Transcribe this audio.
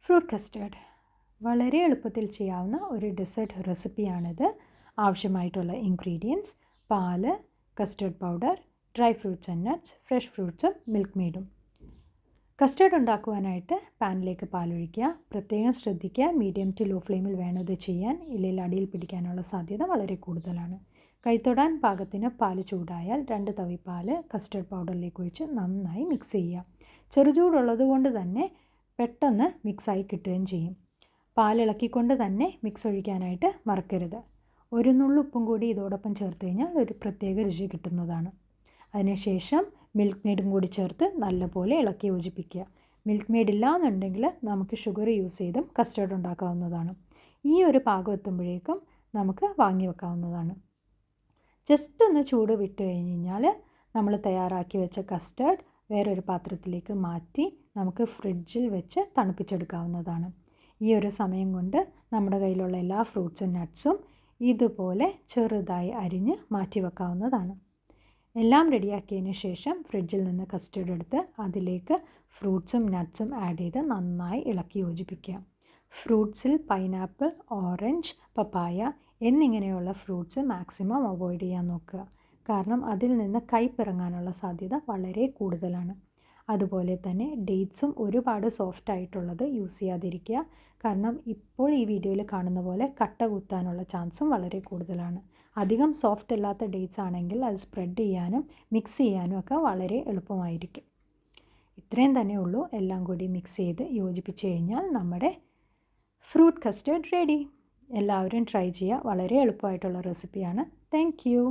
Fruit custard വളരെ എളുപ്പത്തിൽ ചെയ്യാവുന്ന ഒരു ഡെസേർട്ട് റെസിപ്പിയാണിത്. ആവശ്യമായിട്ടുള്ള ഇൻഗ്രീഡിയൻസ്: പാല്, custard powder, dry fruits and nuts, fresh ഫ്രൂട്ട്സും മിൽക്ക് മെയ്ഡും. കസ്റ്റേർഡ് ഉണ്ടാക്കുവാനായിട്ട് പാനിലേക്ക് പാലൊഴിക്കുക. പ്രത്യേകം ശ്രദ്ധിക്കുക, മീഡിയം ടു ലോ ഫ്ലെയിമിൽ വേണം ഇത് ചെയ്യാൻ, ഇല്ലെങ്കിൽ അടിയിൽ പിടിക്കാനുള്ള സാധ്യത വളരെ കൂടുതലാണ്. കൈത്തൊടാൻ പാകത്തിന് പാല് ചൂടായാൽ 2 തവി പാല് കസ്റ്റേർഡ് പൗഡറിലേക്ക് ഒഴിച്ച് നന്നായി മിക്സ് ചെയ്യുക. ചെറുചൂടുള്ളത് കൊണ്ട് തന്നെ പെട്ടെന്ന് മിക്സായി കിട്ടുകയും ചെയ്യും. പാലിളക്കിക്കൊണ്ട് തന്നെ മിക്സ് ഒഴിക്കാനായിട്ട് മറക്കരുത്. ഒരു നുള്ളു ഉപ്പും കൂടി ഇതോടൊപ്പം ചേർത്ത് കഴിഞ്ഞാൽ ഒരു പ്രത്യേക രുചി കിട്ടുന്നതാണ്. അതിനുശേഷം മിൽക്ക് മെയ്ഡും കൂടി ചേർത്ത് നല്ലപോലെ ഇളക്കി യോജിപ്പിക്കുക. മിൽക്ക് മെയ്ഡ് ഇല്ലാന്നുണ്ടെങ്കിൽ നമുക്ക് ഷുഗർ യൂസ് ചെയ്തും കസ്റ്റേർഡ് ഉണ്ടാക്കാവുന്നതാണ്. ഈ ഒരു പാകം എത്തുമ്പോഴേക്കും നമുക്ക് വാങ്ങി വെക്കാവുന്നതാണ്. ജസ്റ്റ് ഒന്ന് ചൂട് വിട്ട് കഴിഞ്ഞ് കഴിഞ്ഞാൽ നമ്മൾ തയ്യാറാക്കി വെച്ച കസ്റ്റേർഡ് വേറൊരു പാത്രത്തിലേക്ക് മാറ്റി നമുക്ക് ഫ്രിഡ്ജിൽ വെച്ച് തണുപ്പിച്ചെടുക്കാവുന്നതാണ്. ഈ ഒരു സമയം കൊണ്ട് നമ്മുടെ കയ്യിലുള്ള എല്ലാ ഫ്രൂട്ട്സും നട്ട്സും ഇതുപോലെ ചെറുതായി അരിഞ്ഞ് മാറ്റി വെക്കാവുന്നതാണ്. എല്ലാം റെഡിയാക്കിയതിന് ശേഷം ഫ്രിഡ്ജിൽ നിന്ന് കസ്റ്റേർഡ് എടുത്ത് അതിലേക്ക് ഫ്രൂട്ട്സും നട്ട്സും ആഡ് ചെയ്ത് നന്നായി ഇളക്കി യോജിപ്പിക്കുക. ഫ്രൂട്ട്സിൽ പൈനാപ്പിൾ, ഓറഞ്ച്, പപ്പായ എന്നിങ്ങനെയുള്ള ഫ്രൂട്ട്സ് മാക്സിമം അവോയ്ഡ് ചെയ്യാൻ നോക്കുക. കാരണം അതിൽ നിന്ന് കയ്പിറങ്ങാനുള്ള സാധ്യത വളരെ കൂടുതലാണ്. അതുപോലെ തന്നെ ഡേറ്റ്സും ഒരുപാട് സോഫ്റ്റ് ആയിട്ടുള്ളത് യൂസ് ചെയ്യാതിരിക്കുക. കാരണം ഇപ്പോൾ ഈ വീഡിയോയിൽ കാണുന്ന പോലെ കട്ട കുത്താനുള്ള ചാൻസും വളരെ കൂടുതലാണ്. അധികം സോഫ്റ്റ് അല്ലാത്ത ഡേറ്റ്സ് ആണെങ്കിൽ അത് സ്പ്രെഡ് ചെയ്യാനും മിക്സ് ചെയ്യാനും ഒക്കെ വളരെ എളുപ്പമായിരിക്കും. ഇത്രയും തന്നെ ഉള്ളൂ. എല്ലാം കൂടി മിക്സ് ചെയ്ത് യോജിപ്പിച്ച് കഴിഞ്ഞാൽ നമ്മുടെ ഫ്രൂട്ട് കസ്റ്റേർഡ് റെഡി. എല്ലാവരും ട്രൈ ചെയ്യുക. വളരെ എളുപ്പമായിട്ടുള്ള റെസിപ്പിയാണ്. Thank you.